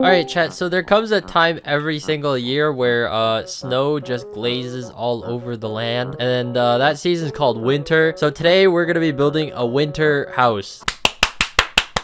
Alright, chat, so there comes a time every single year where snow just glazes all over the land, and that season's called winter. So today we're gonna be building a winter house.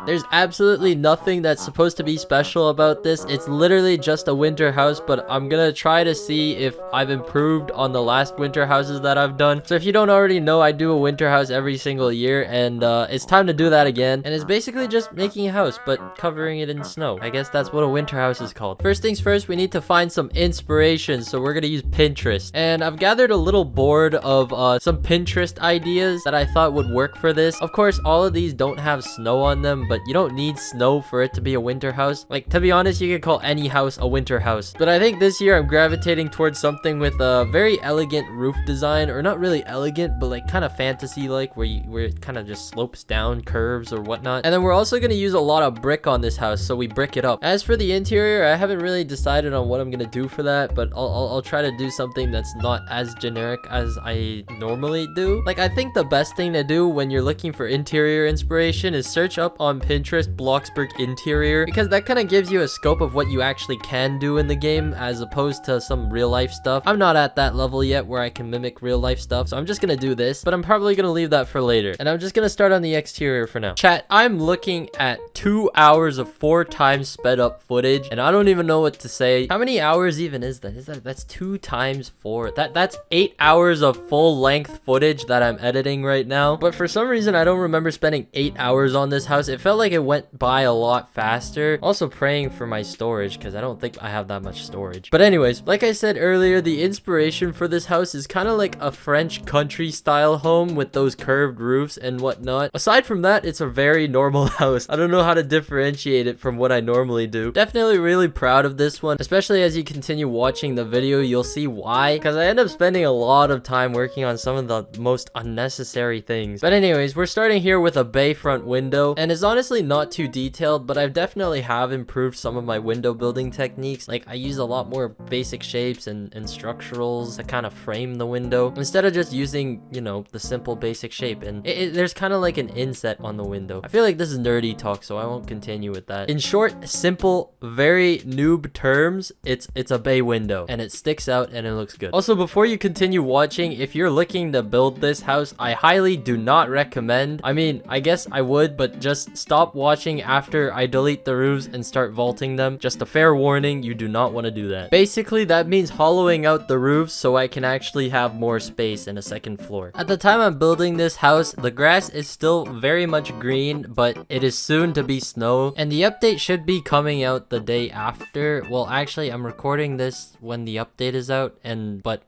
There's absolutely nothing that's supposed to be special about this. It's literally just a winter house, but I'm gonna try to see if I've improved on the last winter houses that I've done. So if you don't already know, I do a winter house every single year, and it's time to do that again. And it's basically just making a house, but covering it in snow. I guess that's what a winter house is called. First things first, we need to find some inspiration, so we're gonna use Pinterest. And I've gathered a little board of some Pinterest ideas that I thought would work for this. Of course, all of these don't have snow on them, but you don't need snow for it to be a winter house. Like, to be honest, you could call any house a winter house. But I think this year I'm gravitating towards something with a very elegant roof design, or not really elegant, but like kind of fantasy-like, where it kind of just slopes down, curves or whatnot. And then we're also gonna use a lot of brick on this house, so we brick it up. As for the interior, I haven't really decided on what I'm gonna do for that, but I'll try to do something that's not as generic as I normally do. Like, I think the best thing to do when you're looking for interior inspiration is search up on Pinterest bloxburg interior, because that kind of gives you a scope of what you actually can do in the game as opposed to some real life stuff. I'm not at that level yet where I can mimic real life stuff, so I'm just gonna do this, but I'm probably gonna leave that for later. And I'm just gonna start on the exterior for now. Chat, I'm looking at 2 hours of 4 times sped up footage, and I don't even know what to say. How many hours even is that? That's 2 times 4. That's 8 hours of full length footage that I'm editing right now. But for some reason, I don't remember spending 8 hours on this house. It felt like it went by a lot faster. Also praying for my storage, because I don't think I have that much storage. But anyways, like I said earlier, the inspiration for this house is kind of like a French country style home with those curved roofs and whatnot. Aside from that, it's a very normal house. I don't know how to differentiate it from what I normally do. Definitely really proud of this one, especially as you continue watching the video, you'll see why, because I end up spending a lot of time working on some of the most unnecessary things. But anyways, we're starting here with a bayfront window, and it's honestly not too detailed, but I've definitely have improved some of my window building techniques. Like, I use a lot more basic shapes and structurals to kind of frame the window instead of just using, you know, the simple basic shape. And there's kind of like an inset on the window. I feel like this is nerdy talk, so I won't continue with that. In short, simple, very noob terms, it's a bay window, and it sticks out and it looks good. Also, before you continue watching, if you're looking to build this house, I highly do not recommend. I mean, I guess I would, but just stop watching after I delete the roofs and start vaulting them. Just a fair warning, you do not want to do that. Basically, that means hollowing out the roofs so I can actually have more space in a second floor. At the time I'm building this house, the grass is still very much green, but it is soon to be snow, and the update should be coming out the day after. Well, actually, I'm recording this when the update is out, and but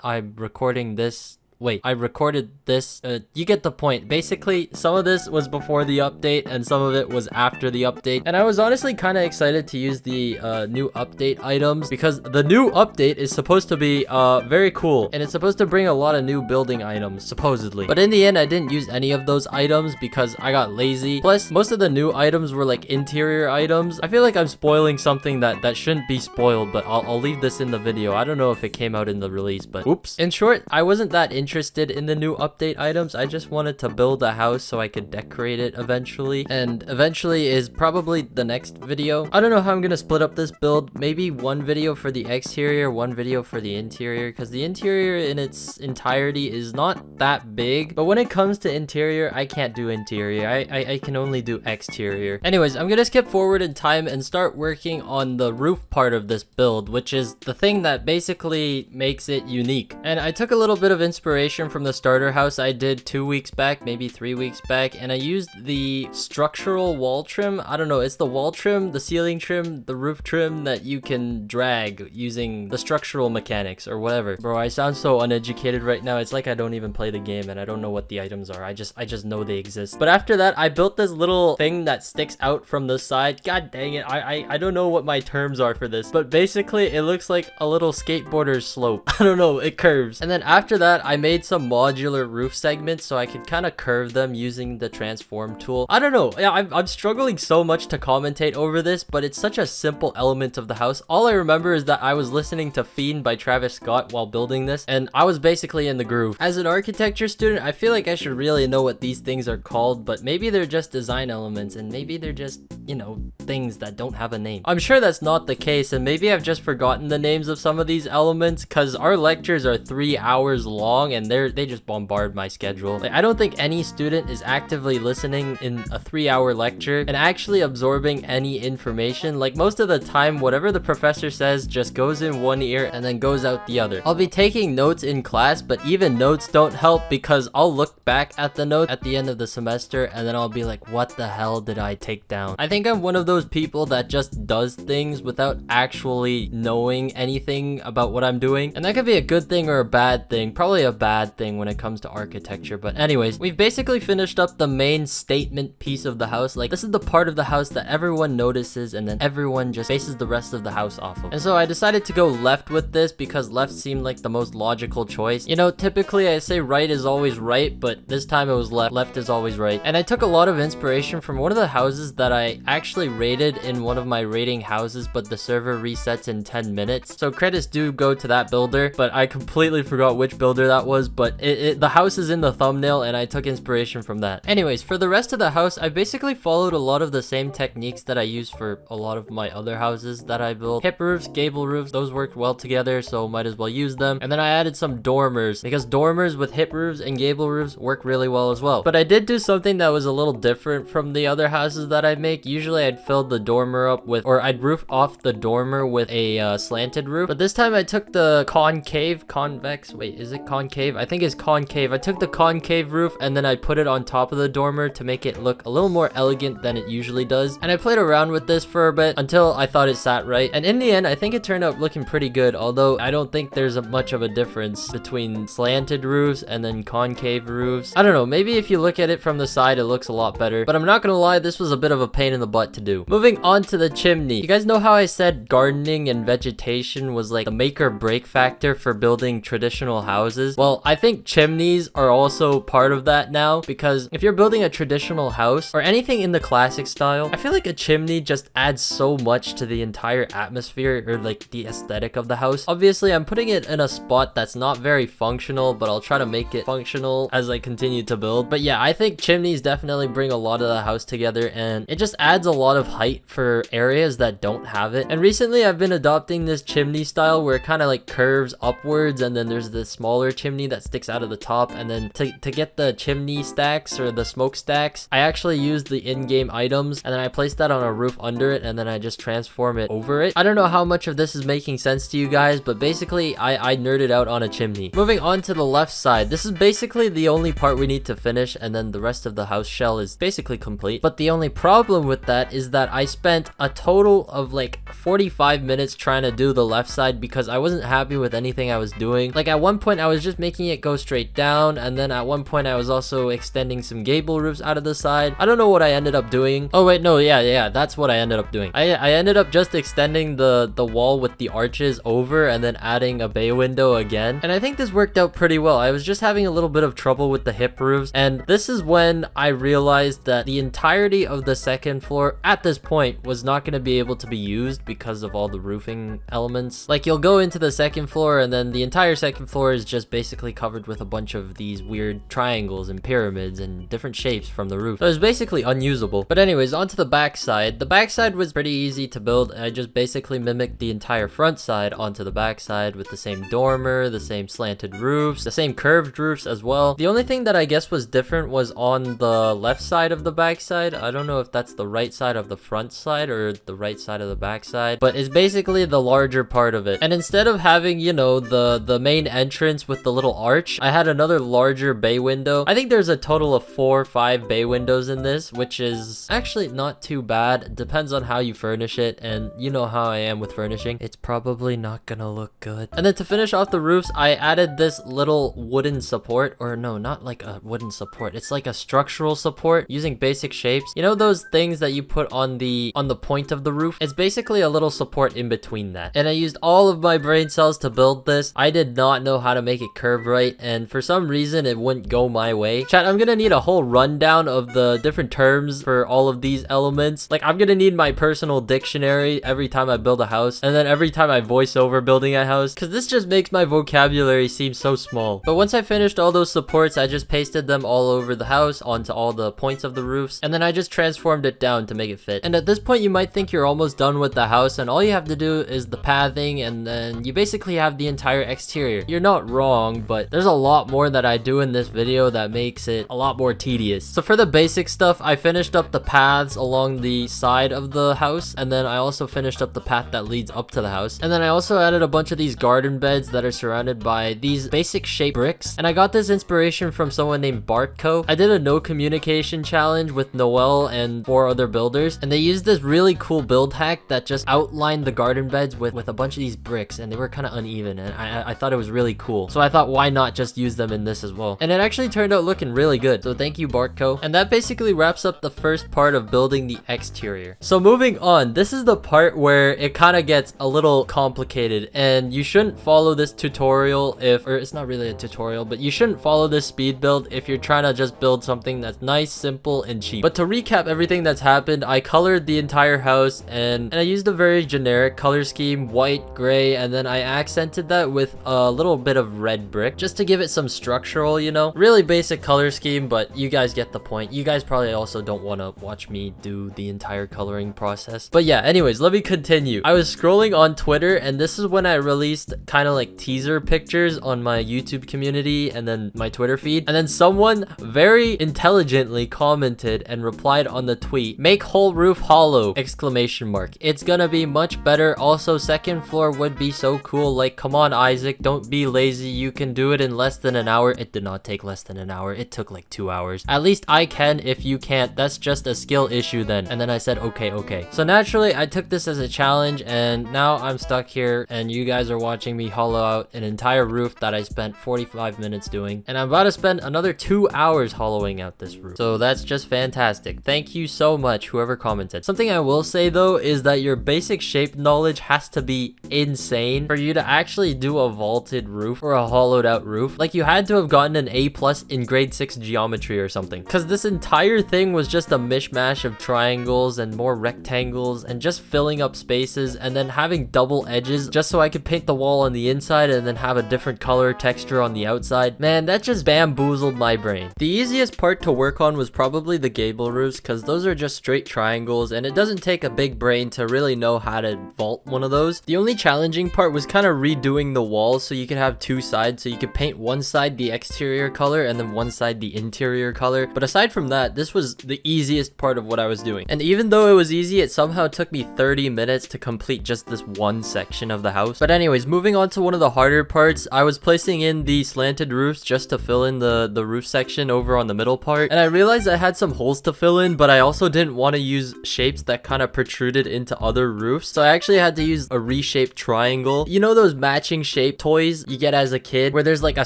I'm recording this. Wait, I recorded this. You get the point. Basically, some of this was before the update and some of it was after the update. And I was honestly kind of excited to use the new update items, because the new update is supposed to be very cool. And it's supposed to bring a lot of new building items, supposedly. But in the end, I didn't use any of those items because I got lazy. Plus, most of the new items were like interior items. I feel like I'm spoiling something that shouldn't be spoiled, but I'll leave this in the video. I don't know if it came out in the release, but oops. In short, I wasn't that interested in the new update items. I just wanted to build a house so I could decorate it eventually, and eventually is probably the next video. I don't know how I'm gonna split up this build. Maybe one video for the exterior, one video for the interior, because the interior in its entirety is not that big. But when it comes to interior, I can't do interior. I can only do exterior. Anyways, I'm gonna skip forward in time and start working on the roof part of this build, which is the thing that basically makes it unique. And I took a little bit of inspiration from the starter house I did 2 weeks back, maybe 3 weeks back, and I used the structural wall trim. I don't know, it's the wall trim, the ceiling trim, the roof trim that you can drag using the structural mechanics or whatever. Bro, I sound so uneducated right now. It's like I don't even play the game and I don't know what the items are. I just know they exist. But after that, I built this little thing that sticks out from the side. God dang it, I don't know what my terms are for this, but basically it looks like a little skateboarder's slope. I don't know, it curves. And then after that, I made some modular roof segments so I could kind of curve them using the transform tool. I don't know. Yeah, I'm struggling so much to commentate over this, but it's such a simple element of the house. All I remember is that I was listening to Fiend by Travis Scott while building this, and I was basically in the groove. As an architecture student, I feel like I should really know what these things are called, but maybe they're just design elements, and maybe they're just, you know, things that don't have a name. I'm sure that's not the case, and maybe I've just forgotten the names of some of these elements, because our lectures are 3 hours long, and they just bombard my schedule. Like, I don't think any student is actively listening in a 3-hour lecture and actually absorbing any information. Like, most of the time, whatever the professor says just goes in one ear and then goes out the other. I'll be taking notes in class, but even notes don't help, because I'll look back at the note at the end of the semester and then I'll be like, what the hell did I take down? I think I'm one of those people that just does things without actually knowing anything about what I'm doing, and that could be a good thing or a bad thing. Probably a bad thing when it comes to architecture. But anyways, we've basically finished up the main statement piece of the house. Like, this is the part of the house that everyone notices and then everyone just bases the rest of the house off of. And so I decided to go left with this because left seemed like the most logical choice. You know, typically I say right is always right, but this time it was left. Left is always right. And I took a lot of inspiration from one of the houses that I actually rated in one of my rating houses, but the server resets in 10 minutes. So credits do go to that builder, but I completely forgot which builder that was, but the house is in the thumbnail and I took inspiration from that. Anyways, for the rest of the house, I basically followed a lot of the same techniques that I use for a lot of my other houses that I built. Hip roofs, gable roofs, those worked well together, so might as well use them. And then I added some dormers, because dormers with hip roofs and gable roofs work really well as well. But I did do something that was a little different from the other houses that I make. Usually I'd fill the dormer up with, or I'd roof off the dormer with a slanted roof. But this time I took the convex, wait, is it concave? I think it's concave. I took the concave roof and then I put it on top of the dormer to make it look a little more elegant than it usually does. And I played around with this for a bit until I thought it sat right. And in the end, I think it turned out looking pretty good, although I don't think there's much of a difference between slanted roofs and then concave roofs. I don't know, maybe if you look at it from the side, it looks a lot better. But I'm not gonna lie, this was a bit of a pain in the butt to do. Moving on to the chimney. You guys know how I said gardening and vegetation was like the make or break factor for building traditional houses? Well, I think chimneys are also part of that now, because if you're building a traditional house or anything in the classic style, I feel like a chimney just adds so much to the entire atmosphere or like the aesthetic of the house. Obviously, I'm putting it in a spot that's not very functional, but I'll try to make it functional as I continue to build. But yeah, I think chimneys definitely bring a lot of the house together, and it just adds a lot of height for areas that don't have it. And recently I've been adopting this chimney style where it kind of like curves upwards, and then there's this smaller chimney that sticks out of the top. And then to get the chimney stacks or the smoke stacks, I actually use the in-game items, and then I place that on a roof under it, and then I just transform it over it. I don't know how much of this is making sense to you guys, but basically I nerded out on a chimney. Moving on to the left side, this is basically the only part we need to finish, and then the rest of the house shell is basically complete. But the only problem with that is that I spent a total of like 45 minutes trying to do the left side because I wasn't happy with anything I was doing. Like, at one point I was just making it go straight down, and then at one point I was also extending some gable roofs out of the side. I don't know what I ended up doing. Oh wait, no, yeah, that's what I ended up doing. I ended up just extending the wall with the arches over and then adding a bay window again. And I think this worked out pretty well. I was just having a little bit of trouble with the hip roofs, and this is when I realized that the entirety of the second floor at this point was not going to be able to be used because of all the roofing elements. Like, you'll go into the second floor and then the entire second floor is just basically covered with a bunch of these weird triangles and pyramids and different shapes from the roof. So it was basically unusable. But anyways, onto the back side. The back side was pretty easy to build. I just basically mimicked the entire front side onto the back side with the same dormer, the same slanted roofs, the same curved roofs as well. The only thing that I guess was different was on the left side of the back side. I don't know if that's the right side of the front side or the right side of the back side, but it's basically the larger part of it. And instead of having, you know, the main entrance with the little arch, I had another larger bay window. I think there's a total of 4 or 5 bay windows in this, which is actually not too bad. It depends on how you furnish it, and you know how I am with furnishing. It's probably not gonna look good. And then to finish off the roofs, I added this little wooden support, or no, not like a wooden support. It's like a structural support using basic shapes. You know those things that you put on the point of the roof? It's basically a little support in between that. And I used all of my brain cells to build this. I did not know how to make it curve right, and for some reason it wouldn't go my way. Chat, I'm gonna need a whole rundown of the different terms for all of these elements. Like, I'm gonna need my personal dictionary every time I build a house, and then every time I voice over building a house, because this just makes my vocabulary seem so small. But once I finished all those supports, I just pasted them all over the house onto all the points of the roofs, and then I just transformed it down to make it fit. And at this point, you might think you're almost done with the house, and all you have to do is the pathing, and then you basically have the entire exterior. You're not wrong, but there's a lot more that I do in this video that makes it a lot more tedious. So for the basic stuff, I finished up the paths along the side of the house, and then I also finished up the path that leads up to the house. And then I also added a bunch of these garden beds that are surrounded by these basic shape bricks. And I got this inspiration from someone named Bartco. I did a no communication challenge with Noel and 4 other builders, and they used this really cool build hack that just outlined the garden beds with a bunch of these bricks, and they were kind of uneven, and I thought it was really cool. So I thought, why not just use them in this as well? And it actually turned out looking really good. So thank you, Bartco. And that basically wraps up the first part of building the exterior. So moving on, this is the part where it kind of gets a little complicated, and you shouldn't follow this tutorial or it's not really a tutorial, but you shouldn't follow this speed build if you're trying to just build something that's nice, simple, and cheap. But to recap everything that's happened, I colored the entire house, and I used a very generic color scheme, white, gray, and then I accented that with a little bit of red brick just to give it some structural, you know, really basic color scheme, but you guys get the point. You guys probably also don't want to watch me do the entire coloring process. But yeah, anyways, let me continue. I was scrolling on Twitter, and this is when I released kind of like teaser pictures on my YouTube community and then my Twitter feed, and then someone very intelligently commented and replied on the tweet, "Make whole roof hollow!" exclamation mark. It's gonna be much better. Also, second floor would be so cool. Like, come on, Isaac, don't be lazy. You can do it in less than an hour. It did not take less than an hour. It took like 2 hours. At least I can. If you can't, that's just a skill issue then. And then I said, okay. So naturally, I took this as a challenge, and now I'm stuck here, and you guys are watching me hollow out an entire roof that I spent 45 minutes doing. And I'm about to spend another 2 hours hollowing out this roof. So that's just fantastic. Thank you so much, whoever commented. Something I will say though is that your basic shape knowledge has to be insane for you to actually do a vaulted roof or a hollowed out roof. Like, you had to have gotten an A+ in grade 6 geometry or something, because this entire thing was just a mishmash of triangles and more rectangles and just filling up spaces, and then having double edges just so I could paint the wall on the inside and then have a different color texture on the outside. Man, that just bamboozled my brain. The easiest part to work on was probably the gable roofs, because those are just straight triangles, and it doesn't take a big brain to really know how to vault one of those. The only challenging part was kind of redoing the walls so you could have 2 sides, so you could paint one side the exterior color and then one side the interior color. But aside from that, this was the easiest part of what I was doing. And even though it was easy, it somehow took me 30 minutes to complete just this one section of the house. But anyways, moving on to one of the harder parts, I was placing in the slanted roofs just to fill in the roof section over on the middle part. And I realized I had some holes to fill in, but I also didn't want to use shapes that kind of protruded into other roofs. So I actually had to use a reshaped triangle. You know those matching shape toys you get as a kid where there's like a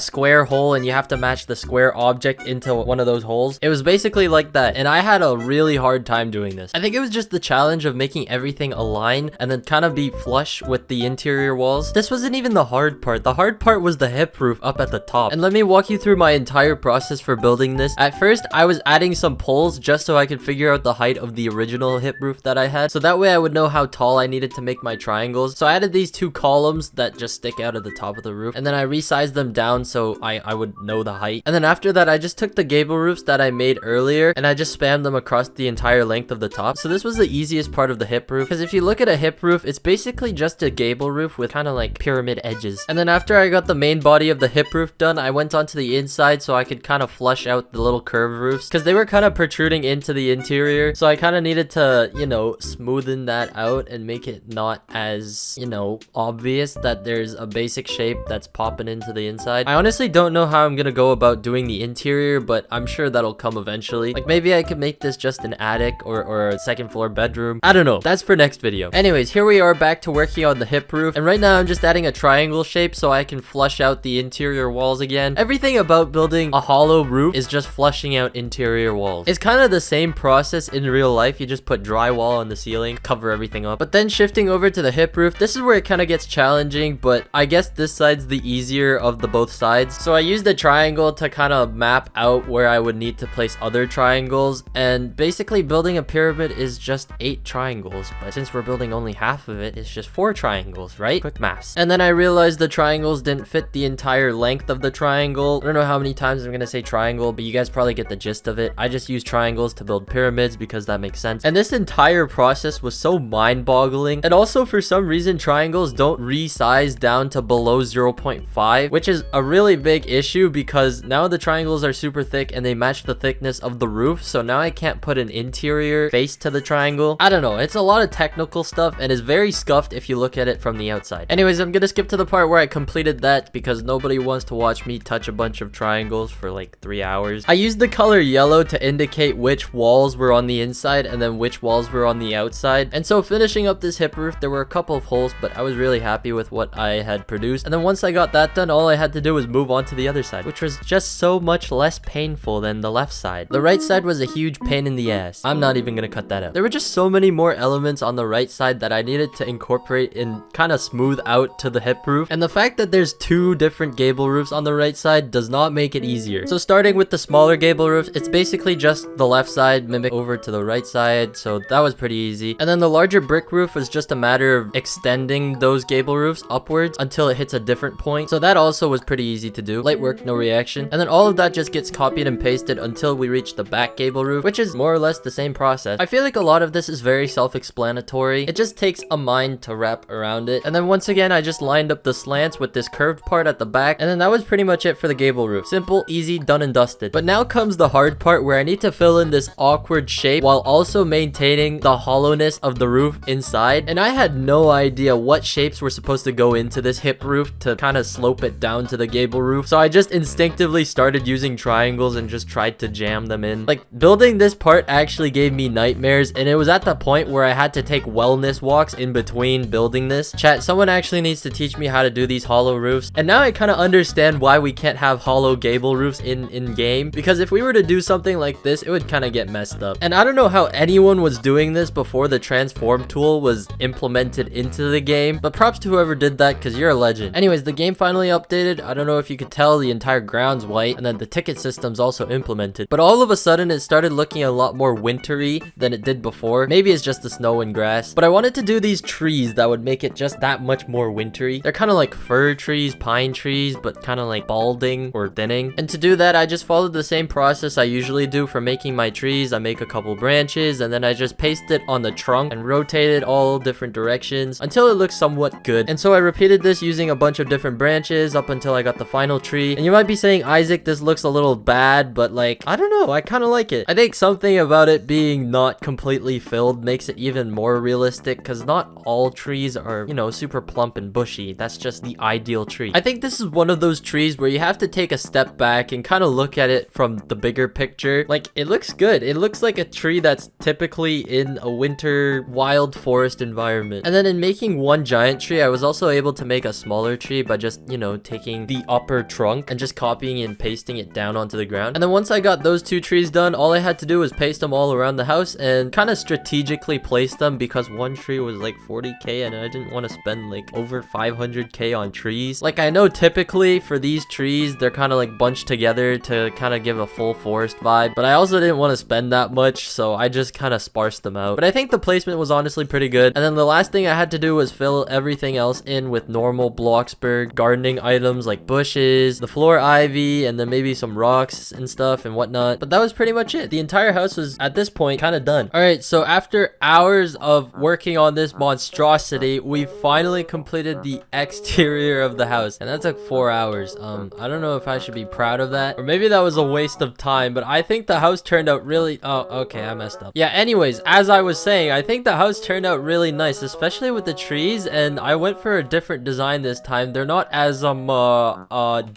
square hole and you have to match the square object into one of those holes? It was basically like that, and I had a really hard time doing this. I think it was just the challenge of making everything align and then kind of be flush with the interior walls. This wasn't even the hard part. The hard part was the hip roof up at the top. And let me walk you through my entire process for building this. At first, I was adding some poles just so I could figure out the height of the original hip roof that I had, so that way I would know how tall I needed to make my triangles. So I added these 2 columns that just stick out at the top of the roof, and then I resized them down so I would know the height. And then after that, I just took the gable roofs that I made earlier and I just spammed them across the entire length of the top. So this was the easiest part of the hip roof, because if you look at a hip roof, it's basically just a gable roof with kind of like pyramid edges. And then after I got the main body of the hip roof done, I went onto the inside so I could kind of flush out the little curved roofs, because they were kind of protruding into the interior. So I kind of needed to, you know, smoothen that out and make it not as, you know, obvious that there's a basic shape that's popping into the inside. I honestly don't know how I'm gonna go about doing the interior, but I'm sure that'll come eventually. Like, maybe I could make this just an attic or a second floor bedroom. I don't know. That's for next video. Anyways, here we are back to working on the hip roof, and right now I'm just adding a triangle shape so I can flush out the interior walls again. Everything about building a hollow roof is just flushing out interior walls. It's kind of the same process in real life. You just put drywall on the ceiling, cover everything up. But then shifting over to the hip roof, this is where it kind of gets challenging, but I guess this side's the easier of the both sides. So I used a triangle to kind of map out where I would need to place other triangles, and basically building a pyramid is just 8 triangles, but since we're building only half of it, it's just 4 triangles, right? Quick maths. And then I realized the triangles didn't fit the entire length of the triangle. I don't know how many times I'm gonna say triangle, but you guys probably get the gist of it. I just use triangles to build pyramids because that makes sense. And this entire process was so mind-boggling. And also for some reason, triangles don't resize down to below 0.5, which is a really big issue because now the triangles are super thick and they match the thickness of the roof. So now I can't put an interior face to the triangle. I don't know. It's a lot of technical stuff and is very scuffed if you look at it from the outside. Anyways, I'm gonna skip to the part where I completed that because nobody wants to watch me touch a bunch of triangles for like 3 hours. I used the color yellow to indicate which walls were on the inside and then which walls were on the outside. And so finishing up this hip roof, there were a couple of holes, but I was really happy with what I had produced. And then once I got that done, all I had to do was move on to the other side, which was just so much less painful than the left side. The right side was a huge pain in the ass. I'm not even gonna cut that out. There were just so many more elements on the right side that I needed to incorporate and kind of smooth out to the hip roof. And the fact that there's 2 different gable roofs on the right side does not make it easier. So starting with the smaller gable roof, it's basically just the left side mimic over to the right side, so that was pretty easy. And then the larger brick roof was just a matter of extending those gable roofs upwards until it hits a different point, so that also was pretty easy to do. Light work, no reaction. And then all of that just gets copied and pasted until we reach the back gable roof, which is more or less the same process. I feel like a lot of this is very self-explanatory. It just takes a mind to wrap around it. And then once again, I just lined up the slants with this curved part at the back, and then that was pretty much it for the gable roof. Simple, easy, done and dusted. But now comes the hard part where I need to fill in this awkward shape while also maintaining the hollowness of the roof inside. And I had no idea what shapes were supposed to go into this hip roof to kind of slope it down to the gable roof. So I just instinctively started using triangles and just tried to jam them in. Like, building this part actually gave me nightmares, and it was at the point where I had to take wellness walks in between building this. Chat, someone actually needs to teach me how to do these hollow roofs. And now I kind of understand why we can't have hollow gable roofs in game, because if we were to do something like this, it would kind of get messed up. And I don't know how anyone was doing this before the transform tool was implemented into the game, but props to whoever did that because you're a legend. Anyways, the game finally updated. I don't know if you could tell, the entire ground's white, and then the ticket system's also implemented. But all of a sudden, it started looking a lot more wintry than it did before. Maybe it's just the snow and grass, but I wanted to do these trees that would make it just that much more wintry. They're kind of like fir trees, pine trees, but kind of like balding or thinning. And to do that, I just followed the same process I usually do for making my trees. I make a couple branches, and then I just paste it on the trunk and rotate it all different directions until it looks somewhat good. And so I repeated this using a bunch of different branches up until I got the final tree. And you might be saying, Isaac, this looks a little bad, but like, I don't know, I kind of like it. I think something about it being not completely filled makes it even more realistic, because not all trees are, you know, super plump and bushy. That's just the ideal tree. I think this is one of those trees where you have to take a step back and kind of look at it from the bigger picture. Like, it looks good. It looks like a tree that's typically in a winter wild forest environment. And then in making one giant tree, I was also able to make a smaller tree by just, you know, taking the upper trunk and just copying and pasting it down onto the ground. And then once I got those 2 trees done, all I had to do was paste them all around the house and kind of strategically place them, because one tree was like 40k and I didn't want to spend like over 500k on trees. Like, I know typically for these trees, they're kind of like bunched together to kind of give a full forest vibe, but I also didn't want to spend that much, so I just kind of sparsed them out. But I think the placement was honestly pretty good. And then the last thing I had to do was fill everything else in with normal bloxburg gardening items like bushes, the floor ivy, and then maybe some rocks and stuff and whatnot. But that was pretty much it. The entire house was at this point kind of done. All right, so after hours of working on this monstrosity, we finally completed the exterior of the house, and that took 4 hours. I don't know if I should be proud of that, or maybe that was a waste of time, but I think the house turned out really... Oh, okay, I messed up. Yeah, anyways, as I was saying, I think the house turned out really nice, especially with the trees, and I went for a different design this time. They're not as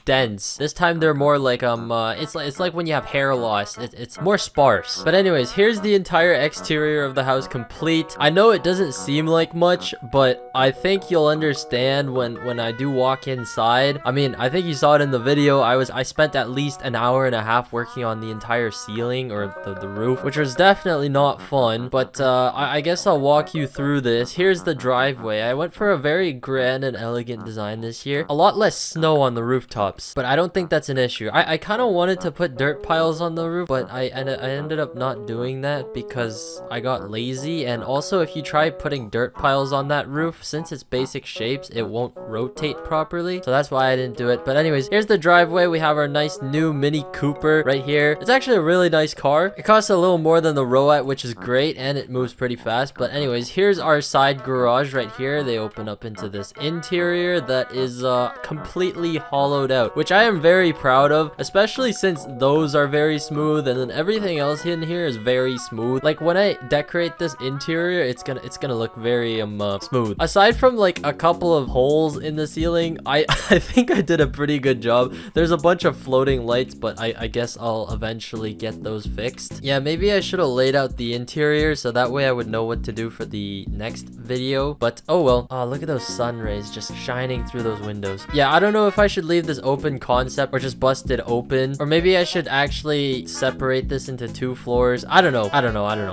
dense. This time they're more like it's like when you have hair loss. It's more sparse. But anyways, here's the entire exterior of the house complete. I know it doesn't seem like much, but I think you'll understand when I do walk inside. I mean, I think you saw it in the video. I spent at least an hour and a half working on the entire ceiling or the roof, which was definitely not fun. But I guess I'll walk you through this. Here's the driveway. I went for a very grand and elegant design this year. A lot less snow on the rooftops, but I don't think that's an issue. I kind of wanted to put dirt piles on the roof, but I ended up not doing that because I got lazy. And also, if you try putting dirt piles on that roof, since it's basic shapes, it won't rotate properly. So that's why I didn't do it. But anyways, here's the driveway. We have our nice new Mini Cooper right here. It's actually a really nice car. It costs a little more than the Roat, which is great, and it moves pretty fast. But anyways, here's our side garage right here. They open up into this interior that is completely hollowed out, which I am very proud of, especially since those are very smooth and then everything else in here is very smooth. Like when I decorate this interior, it's gonna look very smooth. Aside from like a couple of holes in the ceiling, I think I did a pretty good job. There's a bunch of floating lights, but I guess I'll eventually get those fixed. Yeah, maybe I should have laid out the interior so that way I would know what to do for the next video, but oh well. Oh, look at those sun rays just shining through those windows. Yeah, I don't know if I should leave this open concept or just bust it open, or maybe I should actually separate this into 2 floors. I don't know.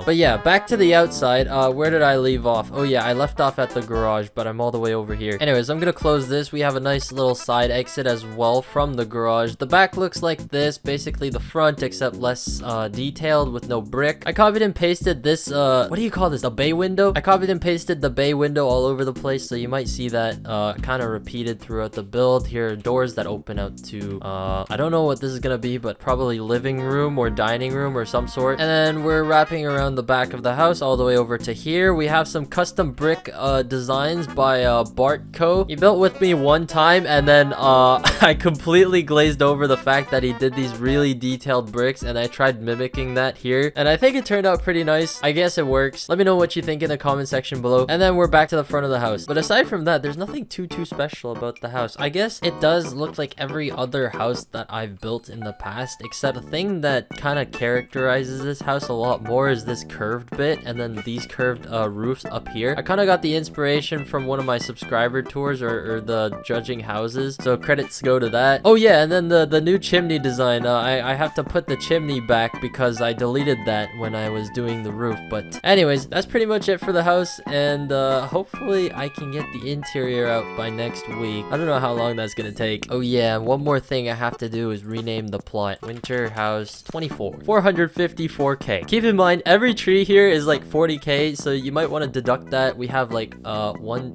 But yeah, back to the outside. Where did I leave off? Oh yeah, I left off at the garage, but I'm all the way over here. Anyways, I'm gonna close this. We have a nice little side exit as well from the garage. The back looks like this, basically the front, except less detailed with no brick. I copied and pasted this, what do you call this? The bay window? I copied and pasted the bay window all over the place, so you might see that kind of repeated throughout the build. Here are doors that open out to, I don't know what this is gonna be, but probably living room or dining room or some sort. And then we're wrapping around the back of the house all the way over to here. We have some custom brick designs by Bartco. He built with me one time, and then I completely glazed over the fact that he did these really detailed bricks, and I tried mimicking that here, and I think it turned out pretty nice. I guess it works. Let me know what you think in the comment section below. And then we're back to the front of the house. But aside from that, there's nothing too special about the house. I guess it does look like every other house that I've built in the past, except the thing that kind of characterizes this house a lot more is this curved bit, and then these curved roofs up here. I kind of got the inspiration from one of my subscriber tours or the judging houses, so credits go to that. Oh yeah, and then the new chimney design. I have to put the chimney back because I deleted that when I was doing the roof. But anyways, that's pretty much it for the house, and hopefully I can get the interior out by next week. I don't know how long that's gonna take. Oh yeah, one more thing I have to do is rename the plot. Winter House 24. 454k. Keep in mind, every tree here is like 40k, so you might want to deduct that. We have like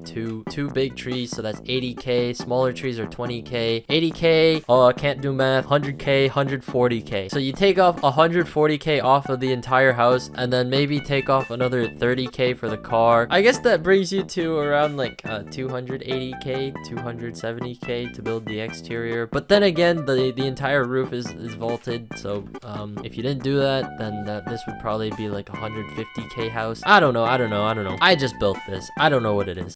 two big trees, so that's 80k. Smaller trees are 20k. 80k, oh, I can't do math. 100k, 140k. So you take off 140k off of the entire house, and then maybe take off another 30k for the car. I guess that brings you to around like 280k, 270k to build the exterior. But then again, the entire roof is vaulted, so if you didn't do that, then this would probably be like 150k house. I don't know. I just built this. I don't know what it is.